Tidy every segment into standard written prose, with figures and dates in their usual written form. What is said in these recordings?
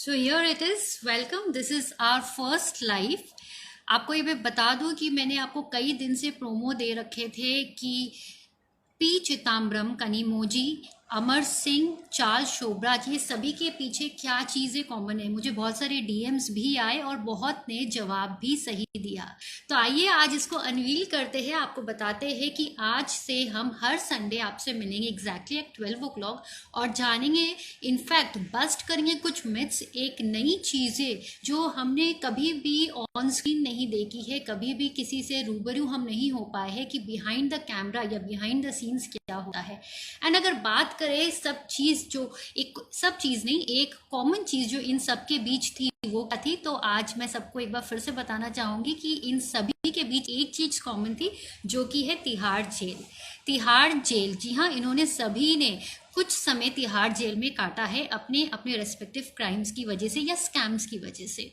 So here it is welcome, this is our first live. आपको ये मैं बता दूं कि मैंने आपको कई दिन से प्रोमो दे रखे थे कि पी चिदम्बरम, कनिमोझी, अमर सिंह, चार्ल्स शोबराज, ये सभी के पीछे क्या चीज़ें कॉमन है। मुझे बहुत सारे डीएम्स भी आए और बहुत ने जवाब भी सही दिया। तो आइए आज इसको अनवील करते हैं, आपको बताते हैं कि आज से हम हर संडे आपसे मिलेंगे एग्जैक्टली एट 12 o'clock और जानेंगे, इनफैक्ट बस्ट करेंगे कुछ मिथ्स, एक नई चीज़ें जो हमने कभी भी ऑन स्क्रीन नहीं देखी है, कभी भी किसी से रूबरू हम नहीं हो पाए हैं कि बिहाइंड द कैमरा या बिहाइंड द सीन्स क्या होता है। एंड अगर बात करें सब चीज़ जो एक सब चीज़ नहीं, एक कॉमन चीज़ जो इन सब के बीच थी वो क्या थी, तो आज मैं सबको एक बार फिर से बताना चाहूँगी कि इन सभी के बीच एक चीज़ कॉमन थी जो कि है तिहाड़ जेल। तिहाड़ जेल, जी हाँ, इन्होंने सभी ने कुछ समय तिहाड़ जेल में काटा है अपने अपने रेस्पेक्टिव क्राइम्स की वजह से या स्कैम्स की वजह से।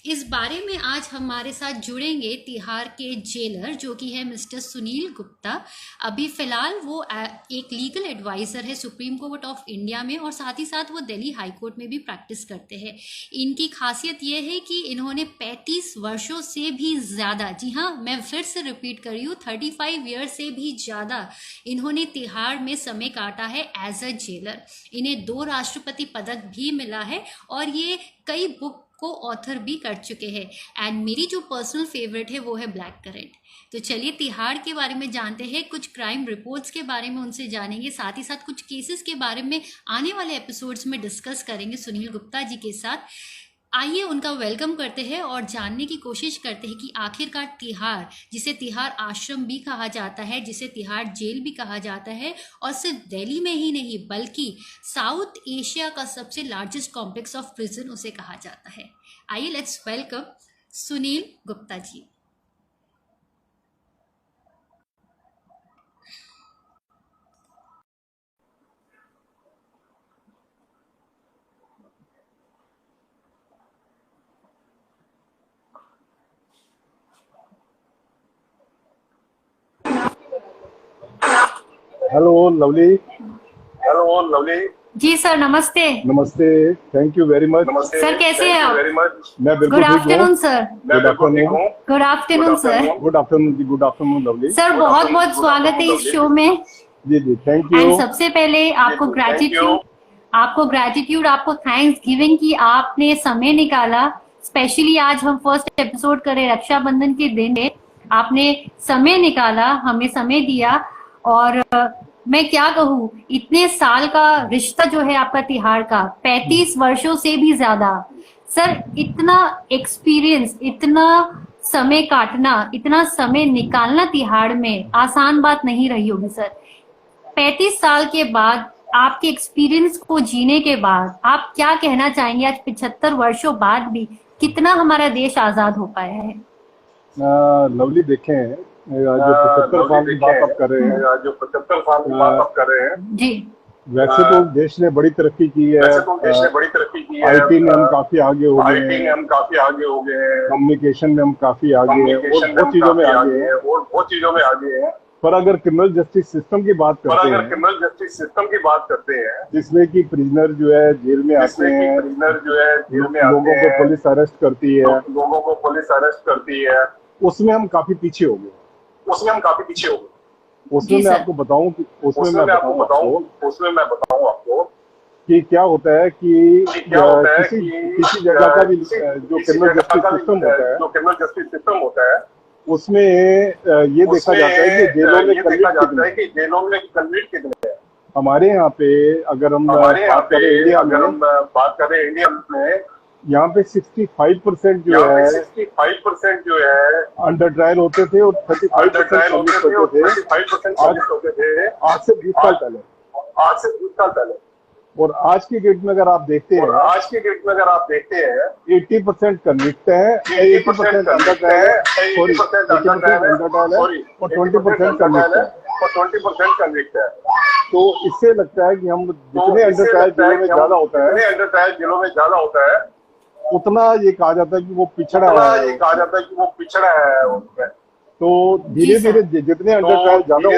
इस बारे में आज हमारे साथ जुड़ेंगे तिहाड़ के जेलर जो कि है मिस्टर सुनील गुप्ता। अभी फिलहाल वो एक लीगल एडवाइज़र है सुप्रीम कोर्ट ऑफ इंडिया में और साथ ही साथ वो दिल्ली हाई कोर्ट में भी प्रैक्टिस करते हैं। इनकी खासियत ये है कि इन्होंने 35 वर्षों से भी ज़्यादा, जी हाँ मैं फिर से रिपीट कर रही हूँ, 35 ईयर से भी ज़्यादा इन्होंने तिहाड़ में समय काटा है एज अ जेलर। इन्हें 2 राष्ट्रपति पदक भी मिला है और ये कई बुक को ऑथर भी कर चुके हैं। एंड मेरी जो पर्सनल फेवरेट है वो है ब्लैक करेंट। तो चलिए तिहाड़ के बारे में जानते हैं, कुछ क्राइम रिपोर्ट्स के बारे में उनसे जानेंगे, साथ ही साथ कुछ केसेस के बारे में आने वाले एपिसोड्स में डिस्कस करेंगे सुनील गुप्ता जी के साथ। आइए उनका वेलकम करते हैं और जानने की कोशिश करते हैं कि आखिरकार तिहाड़, जिसे तिहाड़ आश्रम भी कहा जाता है, जिसे तिहाड़ जेल भी कहा जाता है, और सिर्फ दिल्ली में ही नहीं बल्कि साउथ एशिया का सबसे लार्जेस्ट कॉम्प्लेक्स ऑफ प्रिजन उसे कहा जाता है। आइए let's welcome Sunil Gupta ji. Hello Lovely. Hello Lovely. जी सर नमस्ते। नमस्ते, थैंक यू वेरी मच। नमस्ते सर कैसे हैं आप? Very much. मैं बिल्कुल गुड ठीक हूँ। Afternoon sir. मैं बिल्कुल ठीक हूँ। Good afternoon sir. Good afternoon जी, गुड आफ्टरनून लवली। सर बहुत बहुत स्वागत है इस शो में। जी जी थैंक एंड यू। सबसे पहले आपको ग्रेटिट्यूड, आपको थैंक्स गिविंग कि आपने समय निकाला। स्पेशली आज हम फर्स्ट एपिसोड कर रहे रक्षाबंधन के दिन है, आपने समय निकाला, हमें समय दिया। और मैं क्या कहूँ, इतने साल का रिश्ता जो है आपका तिहाड़ का, 35 वर्षों से भी ज्यादा। सर इतना एक्सपीरियंस, इतना समय काटना, इतना समय निकालना तिहाड़ में आसान बात नहीं रही होगी सर। 35 साल के बाद, आपके एक्सपीरियंस को जीने के बाद आप क्या कहना चाहेंगे, आज 75 वर्षों बाद भी कितना हमारा देश आजाद हो पाया है? लवली देखें, जो 75 साल की बात आप कर रहे हैं, जो 75 साल की बात आप कर रहे हैं जी, वैसे तो देश ने बड़ी तरक्की की है। वैसे तो देश ने बड़ी तरक्की की है। आईटी में हम काफी आगे हो गए आईटी में हम काफी आगे हो गए हैं। कम्युनिकेशन में हम काफी आगे हैं और बहुत चीजों में आगे हैं। और बहुत चीजों में आगे हैं। पर अगर क्रिमिनल जस्टिस सिस्टम की बात करते हैं, क्रिमिनल जस्टिस सिस्टम की बात करते हैं, जिसमें कि प्रिजनर जो है जेल में आते हैं, प्रिजनर जो है जेल में लोगों को पुलिस अरेस्ट करती है, लोगों को पुलिस अरेस्ट करती है, उसमें हम काफी पीछे हो गए। उसमें हम काफी पीछे हो गए। उसमें मैं आपको बताऊं कि उसमें मैं बताऊं आपको कि क्या होता है कि किसी जगह का भी जो क्रिमिनल जस्टिस सिस्टम होता है उसमें ये देखा जाता है कि जेलों में कन्विक्ट कितने हैं। हमारे यहाँ पे अगर हम बात करें इंडिया में, यहाँ पे 65% जो है अंडर ट्रायल होते थे और 35% होते थे आज से 20 साल पहले। और आज की डेट में अगर आप देखते हैं, 80% कन्विक्ट है, 80% अंडर ट्रायल है और 20% कन्विक्ट है। तो इससे लगता है कि हम जितने अंडर ट्रायल जेलों में ज्यादा होता है उतना ये कहा जाता है कि वो पिछड़ा है उनमें। तो धीरे धीरे जितने अंडर ट्रायल ज्यादा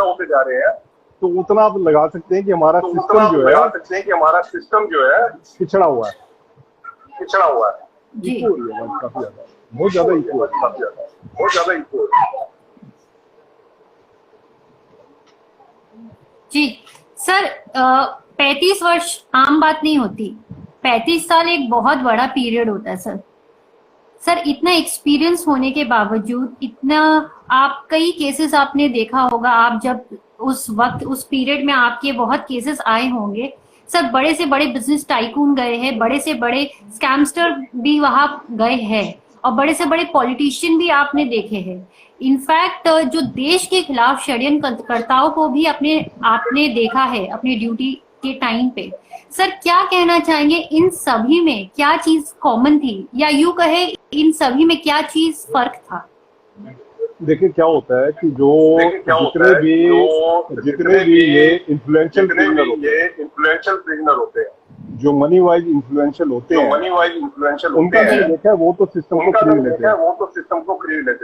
होते जा रहे हैं तो उतना आप लगा सकते हैं कि हमारा सिस्टम जो है, लगा सकते हैं कि हमारा सिस्टम जो है पिछड़ा हुआ है। पिछड़ा हुआ है। इको हो रही है आवाज काफी ज्यादा, बहुत ज्यादा इको है, बहुत ज्यादा इको है। जी सर, 35 वर्ष आम बात नहीं होती, 35 साल एक बहुत बड़ा पीरियड होता है सर। सर इतना एक्सपीरियंस होने के बावजूद, इतना आप कई केसेस आपने देखा होगा, आप जब उस वक्त उस पीरियड में आपके बहुत केसेस आए होंगे सर। बड़े से बड़े बिजनेस टाइकून गए हैं, बड़े से बड़े स्कैमस्टर भी वहां गए हैं, और बड़े से बड़े पॉलिटिशियन भी आपने देखे हैं। इनफैक्ट जो देश के खिलाफ षड्यंत्रकर्ताओं को भी आपने देखा है अपनी ड्यूटी के टाइम पे। सर क्या कहना चाहेंगे, इन सभी में क्या चीज कॉमन थी, या यूं कहे इन सभी में क्या चीज फर्क था? देखिए क्या होता है कि जितने भी ये इन्फ्लुएंशियल प्रिजनर होते हैं, जो मनी वाइज इन्फ्लुएंशियल होते हैं, उनका मैंने देखा है वो तो सिस्टम को खरीद लेते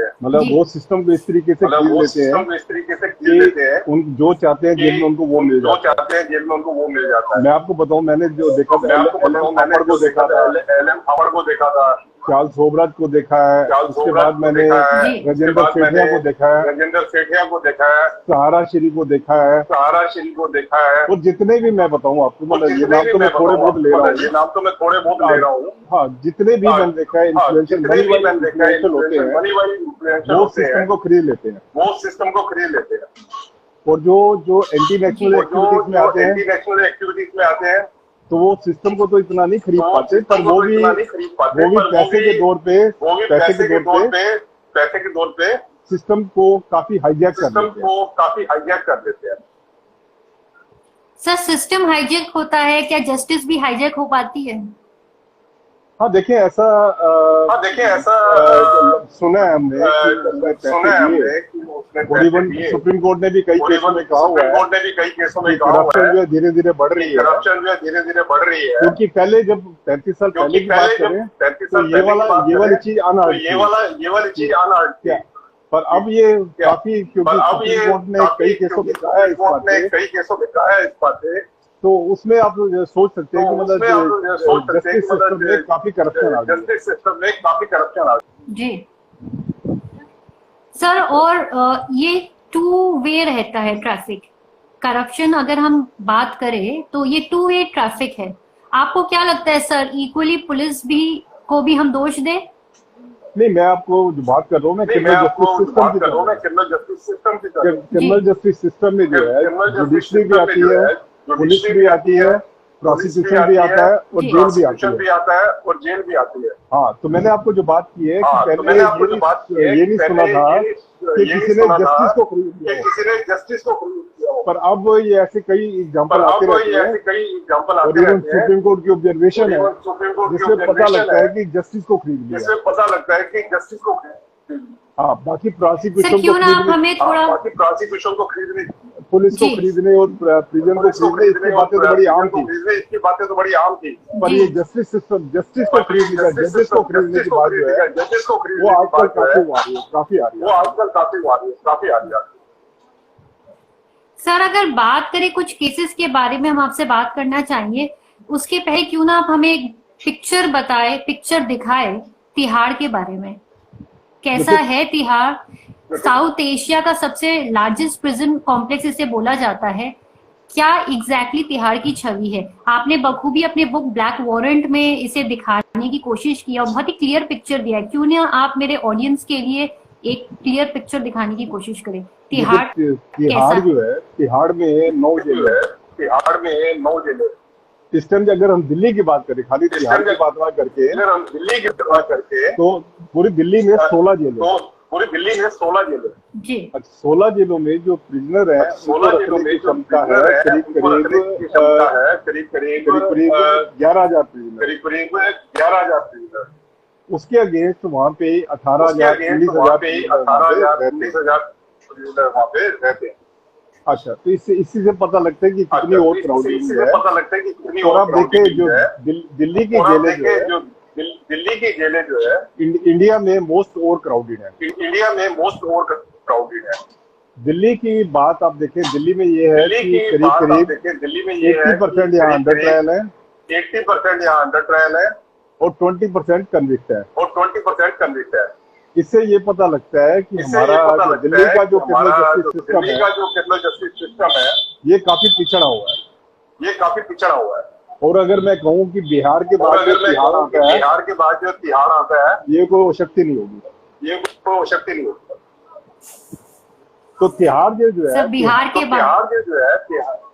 हैं। मतलब वो सिस्टम को इस तरीके से खरीद लेते हैं कि जो चाहते हैं जेल में उनको वो मिल जाता है। मैं आपको बताऊं, मैंने जो देखा था, एल एम हावर्ड को देखा था, चार्ल्स सोबराज को देखा है, उसके बाद मैंने राजेंद्र सेठिया को देखा है, सहारा श्री को देखा है, और जितने भी मैं बताऊं आपको, मतलब ये नाम तो मैं थोड़े बहुत ले रहा हूँ, हाँ, जितने भी मैंने देखा है इन्फ्लुएंशियल होते हैं, वो सिस्टम को खरीद लेते हैं। और जो एंटी नेशनल एक्टिविटीज में आते हैं तो वो सिस्टम को तो इतना नहीं खरीद पाते, पर वो भी पैसे के दौर पे सिस्टम को काफी हाईजैक कर देते हैं। सर सिस्टम हाईजैक होता है, क्या जस्टिस भी हाईजैक हो पाती है? हाँ देखिए ऐसा सुना है हमने और इवन सुप्रीम कोर्ट ने भी कई केसों में कहा हुआ है करप्शन जो धीरे धीरे बढ़ रही है, क्योंकि पहले जब 35 साल पहले की बात करें तो ये वाली चीज अनअर्ड, पर अब ये काफी, क्योंकि सुप्रीम कोर्ट ने कई केसों में कहा है इस बात पे, तो उसमें आप सोच सकते हैं कि मतलब जस्टिस सिस्टम में काफी करप्शन आ गई। जी सर, और ये 2 वे रहता है ट्रैफिक। करप्शन अगर हम बात करें तो ये 2 वे ट्रैफिक है। आपको क्या लगता है सर, इक्वली पुलिस को भी हम दोष दें? नहीं, मैं आपको जो बात कर रहा हूँ, मैं क्रिमिनल जस्टिस सिस्टम में जो है जुडिशरी भी आती है, पुलिस भी आती है, प्रोसिक्यूशन भी आता है और जेल भी आती है। हाँ, तो मैंने आपको जो बात की है कि पहले ये नहीं सुना था कि किसी ने जस्टिस को खरीद लिया, पर अब ये ऐसे कई एग्जांपल आते रहते हैं, और इवन सुप्रीम कोर्ट की ऑब्जर्वेशन है जिसमें पता लगता है कि जस्टिस को खरीद लिया। हाँ, बाकी प्रोसिक्यूशन को खरीदने, पुलिस को खरीदने और प्रिजन को खरीदने, इसकी बातें तो बड़ी आम थी, पर ये जस्टिस को खरीदने, जजेस को खरीदने की बात जो है वो आजकल काफी आ रही है। सर अगर बात करें कुछ केसेस के बारे में, हम आपसे बात करना चाहेंगे। उसके पहले क्यों ना आप हमें एक पिक्चर दिखाए तिहाड़ के बारे में। कैसा है तिहाड़? साउथ एशिया का सबसे लार्जेस्ट प्रिजन कॉम्प्लेक्स इसे बोला जाता है। क्या एग्जैक्टली तिहाड़ की छवि है? आपने बखूबी अपने बुक ब्लैक वारंट में इसे दिखाने की कोशिश की और बहुत ही क्लियर पिक्चर दिया है। क्यों ना आप मेरे ऑडियंस के लिए एक क्लियर पिक्चर दिखाने की कोशिश करें। तिहाड़ जो है, तिहाड़ में 9 जेलें। इस टाइम अगर हम दिल्ली की बात करें, खाली तिहाड़ की बात ना करके, तो पूरी दिल्ली में 16 जेलें। जी। 16 जेलों में जो प्रिजनर है, 16 जेलों में क्षमता है करीब 11,000 प्रिजनर। उसके अगेंस्ट वहाँ पे 18,000 19,000 वहाँ पे रहते हैं। अच्छा, तो इसी से पता लगता है कि कितनी और क्राउडिंग है। और आप देखें जो दिल्ली की जेलें जो है इंडिया में मोस्ट ओवर क्राउडेड है। दिल्ली की बात आप देखें, दिल्ली में ये है कि करीब करीब दिल्ली में ये 80% यहाँ अंडर ट्रायल है 80% यहाँ अंडर ट्रायल है और 20% कन्विक्ट है। और 20% कन्विक्ट है। इससे ये पता लगता है कि हमारा जो दिल्ली का जो क्रिमिनल जस्टिस सिस्टम है ये काफी पिछड़ा हुआ है, ये काफी पिछड़ा हुआ है। और अगर मैं कहूँ कि बिहार के बाद जो तिहाड़ आता है, बिहार के बाद जो तिहाड़ आता है, ये कोई शक्ति नहीं होगी, ये कोई शक्ति नहीं होगी। तो तिहाड़ जेल जो है, बिहार के बाद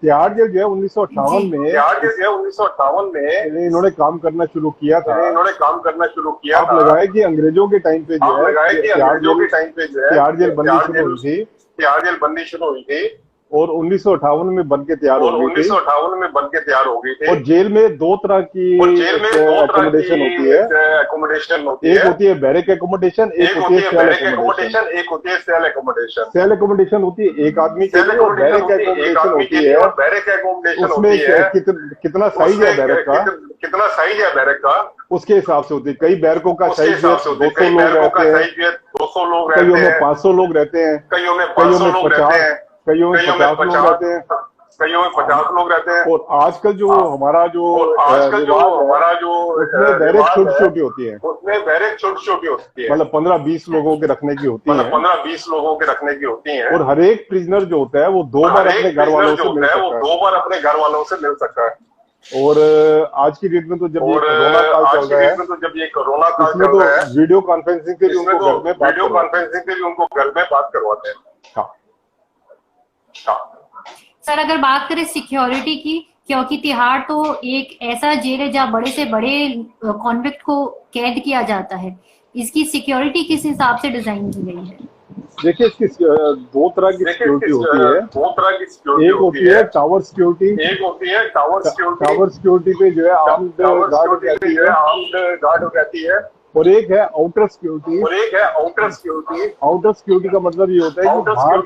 तिहाड़ जेल जो है 1958 में, तिहाड़ जेल जो है 1958 में इन्होंने काम करना शुरू किया था। इन्होंने काम करना शुरू किया आप लगाए कि अंग्रेजों के टाइम पे जो है तिहाड़ जेल बननी शुरू हुई थी, तिहाड़ जेल बननी शुरू हुई थी और 1958 में बन के तैयार हो गई थी। 1958 में बन के तैयार हो गई थी। और जेल में दो तरह की एकोमोडेशन होती है। एक होती है बैरक एकोमोडेशन, एक होती है सेल एकोमोडेशन, एक होती है सेल एकोमोडेशन। सेल एकोमोडेशन होती है एक आदमी के लिए और बैरक एकोमोडेशन होती है, बैरक एकोमोडेशन उसमें कितना साइज है बैरक का, कितना साइज है बैरक का, उसके हिसाब से होती है। कई बैरकों का साइज 200 लोग रहते हैं, 200 लोग कईयों में 500 लोग रहते हैं, कईयों में 500 लोग रहते हैं, कईयों में 50 लोग रहते हैं, कईयों में 50 लोग रहते हैं। और आजकल जो हमारा जो उसमें बैरक छोटी छोटी होती है, उसमें बैरक छोटी छोटी होती है, मतलब 15-20 लोगों के रखने की होती है, 15-20 लोगों के रखने की होती है। और हर एक प्रिजनर जो होता है वो 2 बार अपने घर वालों से मिल सकता है, 2 बार अपने घर वालों से मिल सकता है। और आज की डेट में तो जब ये कोरोना काल चल रहा है, इसमें तो वीडियो कॉन्फ्रेंसिंग से भी उनको घर में बात करवाते हैं। हाँ सर, अगर बात करें सिक्योरिटी की, क्योंकि तिहाड़ तो एक ऐसा जेल है जहाँ बड़े से बड़े कॉन्विक्ट को कैद किया जाता है, इसकी सिक्योरिटी किस हिसाब से डिजाइन की गई है? देखिए, इसकी 2 तरह की सिक्योरिटी होती है। 2 तरह की सिक्योरिटी एक होती है टावर सिक्योरिटी, एक होती है टावर सिक्योरिटी। टावर सिक्योरिटी पे जो है आर्म्ड गार्ड रहती है, और एक है आउटर सिक्योरिटी। आउटर सिक्योरिटी का मतलब ये होता है कि बाहर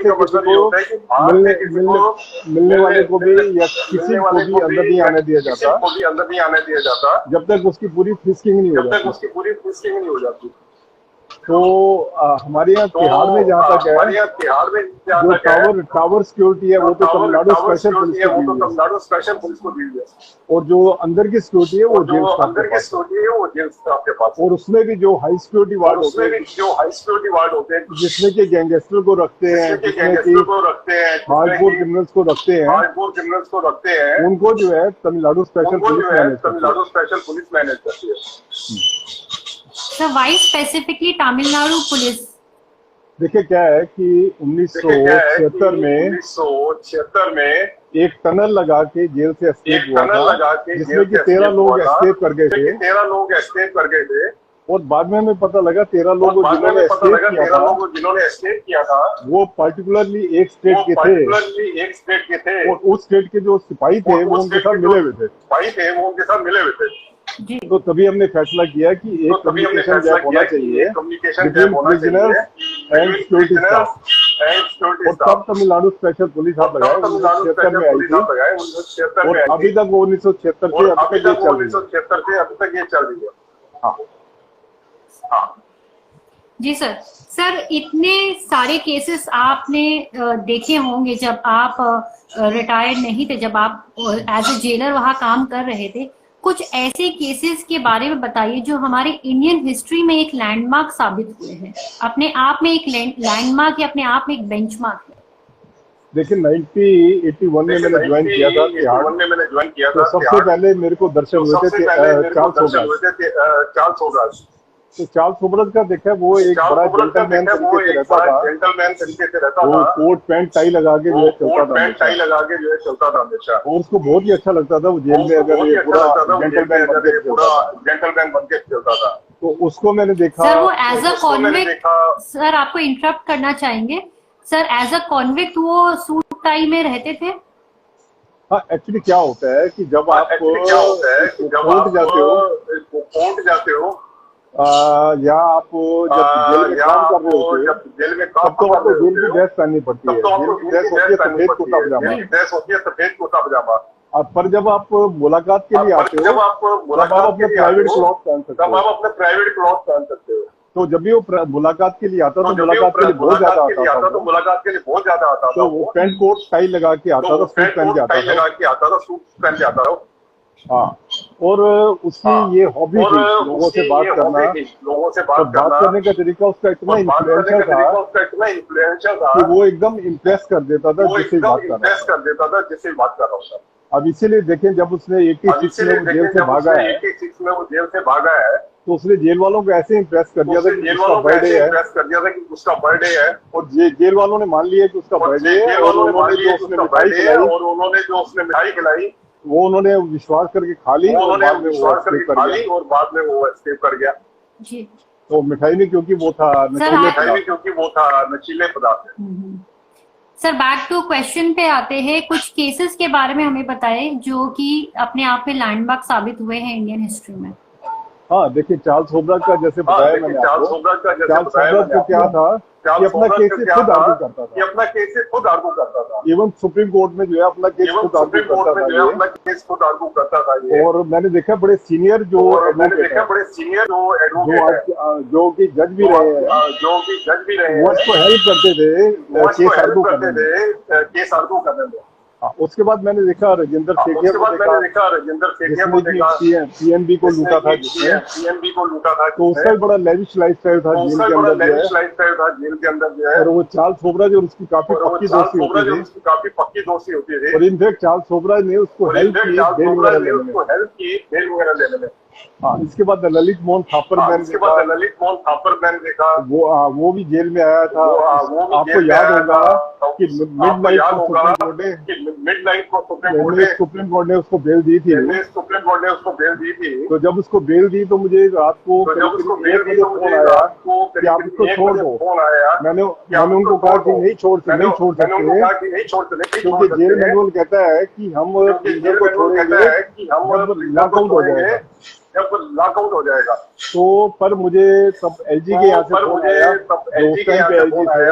से किसी को मिलने वाले को भी या किसी को भी अंदर नहीं आने दिया जाता जब तक उसकी पूरी फ्रिस्किंग नहीं हो जाती। तो हमारे यहाँ तिहाड़ में जहाँ तक है, जो टावर सिक्योरिटी है वो तो तमिलनाडु स्पेशल पुलिस को दी है, और जो अंदर की सिक्योरिटी है वो जेल स्टाफ के पास। और उसमें भी जो हाई सिक्योरिटी वार्ड होते हैं, जिसमें कि गैंगस्टर को रखते हैं, जिसमें कि हार्डकोर क्रिमिनल्स को रखते हैं, उनको जो है तमिलनाडु स्पेशल पुलिस मैनेज करती है। Sir, why specifically Tamil Nadu police? देखिए क्या है कि 1976 में एक टनल लगा के जेल से एस्केप हुआ था, जिसमें कि 13 लोग एस्केप कर गए थे। और बाद में हमें पता लगा 13 लोग जिन्होंने एस्केप किया था वो पर्टिकुलरली एक स्टेट के थे, और उस स्टेट के जो सिपाही थे वो उनके साथ मिले हुए थे। तो तभी हमने फैसला किया कि एक कम्युनिकेशन गैप होना चाहिए between prisoners and security staff, और तब तमिलनाडु स्पेशल पुलिस हाथ लगाए 1976 में आई थी, और अभी तक वो 1976 से अभी तक ये चल रही है। हाँ जी सर। सर, इतने सारे केसेस आपने देखे होंगे जब आप रिटायर्ड नहीं थे, जब आप एज ए जेलर वहाँ काम कर रहे थे। कुछ ऐसे केसेस के बारे में बताइए जो हमारे इंडियन हिस्ट्री में एक लैंडमार्क साबित हुए हैं, अपने आप में एक लैंडमार्क या अपने आप में एक बेंचमार्क है। देखिए 1981 में मैंने ज्वाइन किया था, तो सबसे पहले मेरे को दर्शन हुए थे चार्ल्स सोबराज। तो चार्ल्स सोबराज का देखा, वो एक बड़ा जेंटलमैन तरीके से रहता था, वो कोट पैंट टाई लगा के जो है चलता था हमेशा, और उसको बहुत ही अच्छा लगता था वो जेल में अगर ये पूरा जेंटलमैन बन के चलता था। तो उसको मैंने देखा। सर, वो एज अ कॉन्विक्ट, सर आपको इंटरप्ट करना चाहेंगे सर, एज अ कॉन्विक्ट वो सूट टाई में रहते थे? हाँ, एक्चुअली क्या होता है कि जब आप कोर्ट जाते हो या आप जब जेल में काम कर रहे होते हो, तब तो आपको जेल की ड्रेस पहननी पड़ती है। जेल की ड्रेस होती है सफेद कुर्ता पजामा। पर जब आप मुलाकात के लिए आते हो, तब आप अपने प्राइवेट क्लॉथ पहन सकते हो। तो जब भी वो मुलाकात के लिए आता तो मुलाकात के लिए बहुत ज्यादा आता था, तो मुलाकात के लिए बहुत ज्यादा आता था। तो वो पैंट कोट टाई लगा के आता था, सूट पहन के आता था, लगा के आता था, सूट पहन के आता था। हाँ, और उसकी ये हॉबी थी लोगों से बात करना, लोगों से तो बात करने का तरीका उसका इतना इन्फ्लुएंशियल था कि वो एकदम इम्प्रेस कर देता था जिससे बात कर रहा था। अब इसीलिए देखें, जब उसने 86 में वो जेल से भागा है, तो उसने जेल वालों को ऐसे इम्प्रेस कर दिया था कि उसका बर्थडे है, और जेल वालों ने मान लिया कि उसका बर्थडे है, और उन्होंने जो उसने मिठाई खिलाई वो उन्होंने विश्वास करके खा ली, और बाद में वो एस्केप कर गया। जी। तो मिठाई में क्योंकि वो था नशीले पदार्थ। सर, बैक टू क्वेश्चन पे आते हैं, कुछ केसेस के बारे में हमें बताएं जो कि अपने आप में लैंडमार्क साबित हुए हैं इंडियन हिस्ट्री में। हाँ, देखिए, चार्ल्स होब्रा का जैसे बताया मैंने आपको, चार्ल्स होब्रा को क्या था कि अपना केस खुद आर्गू करता था, इवन सुप्रीम कोर्ट में जो है अपना केस खुद आर्गू करता था ये। और मैंने देखा बड़े सीनियर जो कि जज भी रहे हैं, वो इसको हेल्प करते थे केस आर्गू करने में। उसके बाद मैंने देखा राजेंद्र सेठिया को देखा, पीएनबी को लूटा था जिसने, तो उसका भी बड़ा लेविश लाइफस्टाइल था जेल के अंदर जो है। और वो चार्ल्स होब्रा जो उसकी काफी पक्की दोस्ती होती थी, और इनफैक्ट चार्ल्स होब्रा ने उसको हेल्प की बेल वगैरह लेने में। हाँ, इसके बाद ललित मोहन थापर मैंने देखा, वो भी जेल में आया था। आपको याद होगा कि मिडनाइट को सुप्रीम कोर्ट ने उसको बेल दी थी। तो जब उसको बेल दी तो मुझे रात को फोन आया कि आप इसको छोड़ दो। मैंने उनको कहा कि नहीं छोड़ सकते, क्योंकि जेल मैनुअल कहता है कि हम प्रिजनर को छोड़ेंगे जब लॉकआउट हो जाएगा। तो पर मुझे तब एलजी के यहाँ से फोन आया, जो उस टाइम पे एलजी थे,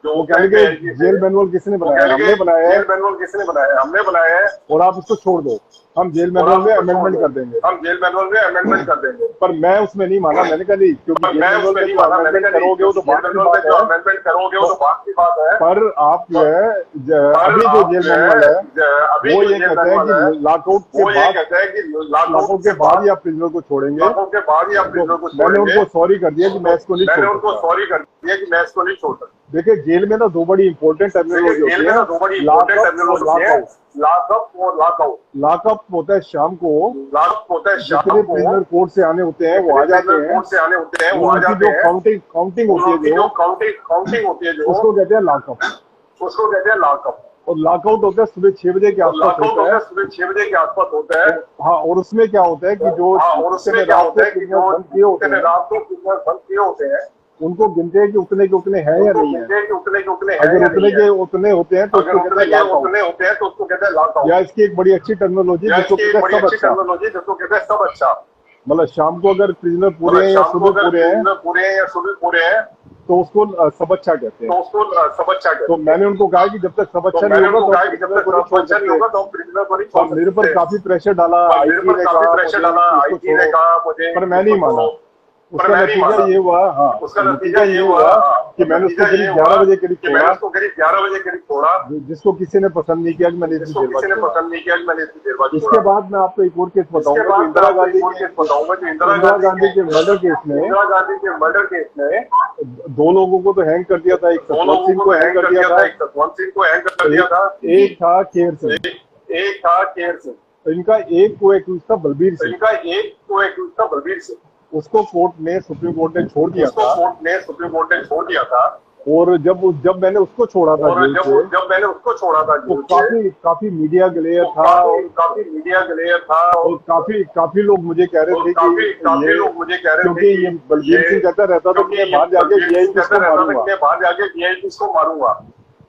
वो कहेंगे जेल मैनुअल किसने बनाया? हमने बनाया है, और आप इसको छोड़ दो, हम जेल मैनुअल में अमेंडमेंट कर देंगे। पर मैं उसमें नहीं माना। मैंने कहा नहीं, क्योंकि जेल मैनुअल में अमेंडमेंट करोगे वो तो बात की बात है। पर आप जो है अभी जो जेल मैनुअल है वो ये कहते हैं कि लॉकआउट के बाद ही आप प्रिजनर को छोड़ेंगे। मैंने उनको सॉरी कर दिया कि मैं इसको नहीं छोड़ सकता। देखिए, जेल में ना दो बड़ी इंपॉर्टेंट टर्मिनोलॉजी होती है, लॉकअप और लॉकआउट। लॉकअप होता है शाम को, जितने प्रिजनर कोर्ट से आने होते हैं वो आ जाते हैं, उनकी जो काउंटिंग होती है जो उसको कहते हैं लॉकअप। और लॉकआउट होता है सुबह 6 बजे के आसपास होता है। हाँ, और उसमें क्या होता है कि जो रात को प्रिजनर बंद किए होते हैं उनको गिनते हैं कि उतने के उतने हैं या नहीं है। अगर उतने के उतने होते हैं तो उसको कहते हैं लॉकआउट। या इसकी एक बड़ी अच्छी टेक्नोलॉजी जिसको कहते हैं सब अच्छा। मतलब शाम को अगर प्रिजनर पूरे हैं या सुबह पूरे हैं तो उसको सब अच्छा कहते हैं। तो मैंने उनको कहा कि जब तक सब अच्छा नहीं होगा तो मेरे पर काफी प्रेशर डाला, आईटी ने कहा, पर मैं नहीं माना। उसका नतीजा ये हुआ, उसका नतीजा ये हुआ कि मैंने उसको करीब 11 बजे करीब छोड़ा, जिसको किसी ने पसंद नहीं किया कि मैंने इतनी देर बाद। इसके बाद मैं आपको एक और केस बताऊंगा, इंदिरा गांधी के मर्डर केस में 2 लोगों को तो हैंग कर दिया था। एक सतवंत सिंह को हैंग कर दिया था, एक था केयर सिंह। इनका एक को एक्यूज था बलबीर सिंह। उसको सुप्रीम कोर्ट ने छोड़ दिया था। और जब मैंने उसको छोड़ा था तो काफी मीडिया ग्लेयर था, और काफी लोग मुझे कह रहे थे क्योंकि ये बलबीर सिंह कहता रहता था कि मैं बाहर जाके वीआईपी को मारूंगा।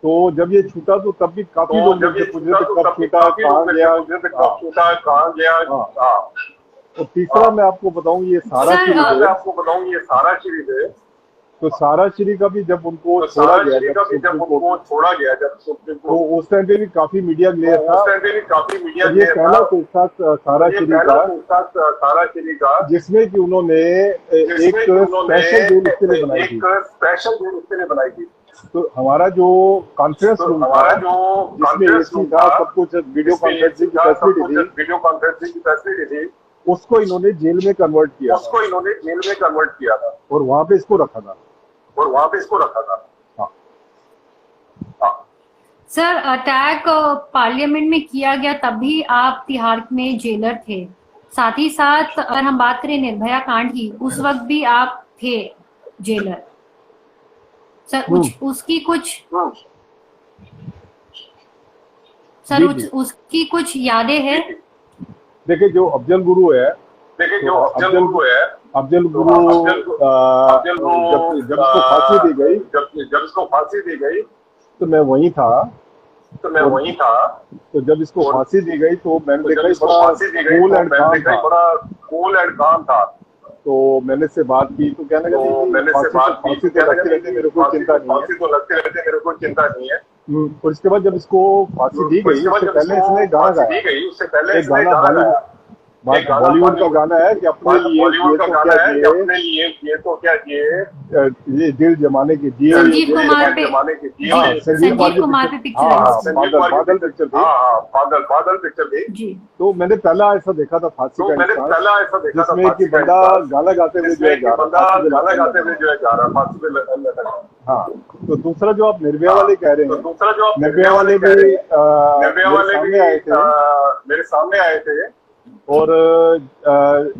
तो जब ये छूटा तो तब भी काफी लोग मुझे पूछ रहे थे कब छूटा, कहाँ गया। और तीसरा मैं आपको बताऊं, ये सारा सीरीज है, तो सारा श्री का भी जब उनको छोड़ा गया, जब सुप्रीम कोर्ट, तो उस टाइम पे भी काफी मीडिया ग्लेयर था। ये पहला किस्सा सारा श्री का जिसमें कि उन्होंने एक स्पेशल जेल इसके लिए बनाई थी। तो हमारा जो कॉन्फ्रेंस रूम था, जिसमें एसी था, सब कुछ वीडियो कॉन्फ्रेंसिंग की फैसिलिटी थी, उसको इन्होंने जेल में कन्वर्ट किया था और वहां पे इसको रखा था। हाँ। सर, अटैक पार्लियामेंट में किया गया तभी आप तिहाड़ में जेलर थे। साथ ही साथ अगर हम बात करें निर्भया कांड की, उस वक्त भी आप थे जेलर। सर, उसकी कुछ यादें हैं? देखिए, जो अफजल गुरु है, अफजल गुरु जब इसको फांसी दी गई तो मैं वहीं था। तो जब इसको फांसी दी गई तो मैंने देखा बड़ा कूल एंड काम था। तो मैंने से बात की तो कहने लगा फांसी तो लगती रहती है, मेरे को चिंता नहीं है। और इसके बाद जब इसको फांसी दी गई, उससे पहले इसने गाना गाया, एक गाना बॉलीवुड का गाना है कि अपने लिए तो क्या किए, ये दिल जमाने के दिए। संजीव कुमार पे पिक्चर थी। तो मैंने पहला ऐसा देखा था फांसी का, जिसमें कि बंदा गाना गाते हुए जो है जा रहा फांसी पे। हाँ, तो दूसरा जो आप निर्भया वाले कह रहे हैं, निर्भया वाले भी मेरे सामने आए थे और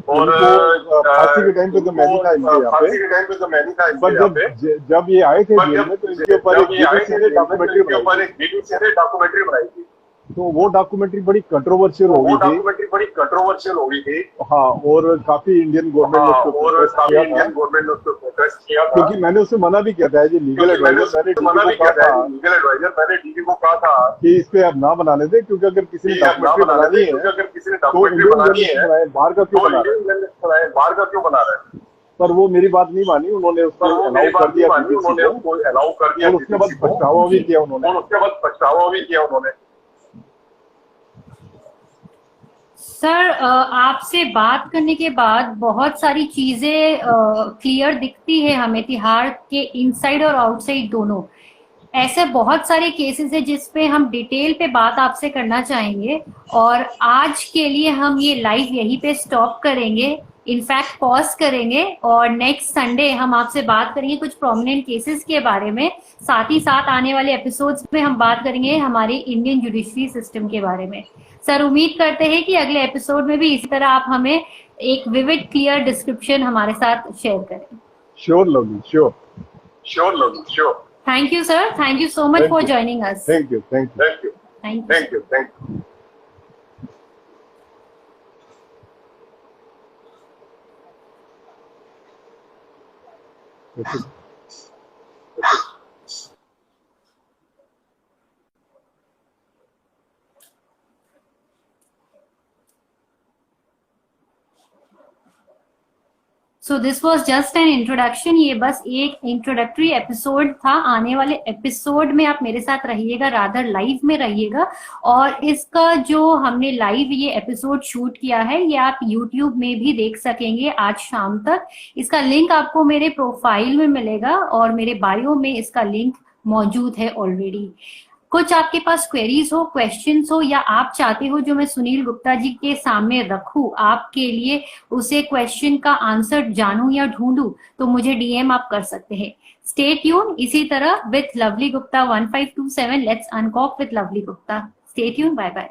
फांसी के टाइम पे तो मैं नहीं था इनके यहाँ पे, पर जब ये आए थे जेल में तो इनके ऊपर एक डॉक्यूमेंट्री बनाई थी। तो वो डॉक्यूमेंट्री बड़ी कंट्रोवर्शियल हो गई थी। हाँ, और काफी इंडियन गवर्नमेंट ने उसको प्रोटेस्ट किया था, क्योंकि मैंने उससे मना भी किया था, लीगल एडवाइजर मैंने डीजी को कहा था कि इस पे अब ना बनाने दे, क्योंकि अगर किसी ने डॉक्यूमेंट्री बनानी है तो बाहर का क्यों बना रहे हैं। पर वो मेरी बात नहीं मानी, उन्होंने उसको अलाउ कर दिया और उसके बाद पछतावा भी किया उन्होंने। सर, आपसे बात करने के बाद बहुत सारी चीजें क्लियर दिखती है हमें, तिहाड़ के इनसाइड और आउटसाइड दोनों। ऐसे बहुत सारे केसेस हैं जिस पे हम डिटेल पे बात आपसे करना चाहेंगे, और आज के लिए हम ये लाइव यहीं पे स्टॉप करेंगे, इनफैक्ट पॉज करेंगे, और नेक्स्ट संडे हम आपसे बात करेंगे कुछ प्रोमिनेंट केसेस के बारे में। साथ ही साथ आने वाले एपिसोड्स में हम बात करेंगे हमारे इंडियन जुडिशरी सिस्टम के बारे में। सर, उम्मीद करते हैं कि अगले एपिसोड में भी इसी तरह आप हमें एक विविड क्लियर डिस्क्रिप्शन हमारे साथ शेयर करें। श्योर लोगी, sure. Thank you sir, thank you so much for joining us. Thank you. So this was just an introduction. ये बस एक इंट्रोडक्टरी एपिसोड था। आने वाले एपिसोड में आप मेरे साथ रहिएगा, रादर लाइव में रहिएगा, और इसका जो हमने लाइव ये एपिसोड शूट किया है ये आप यूट्यूब में भी देख सकेंगे आज शाम तक। इसका लिंक आपको मेरे प्रोफाइल में मिलेगा और मेरे बायो में इसका लिंक मौजूद है ऑलरेडी। कुछ आपके पास क्वेरीज हो, क्वेश्चंस हो, या आप चाहते हो जो मैं सुनील गुप्ता जी के सामने रखूं आपके लिए, उसे क्वेश्चन का आंसर जानूं या ढूंढूं, तो मुझे डीएम आप कर सकते हैं। स्टे ट्यून इसी तरह with Lovely Gupta 1527। Let's uncork with Lovely Gupta. Stay tune, bye bye.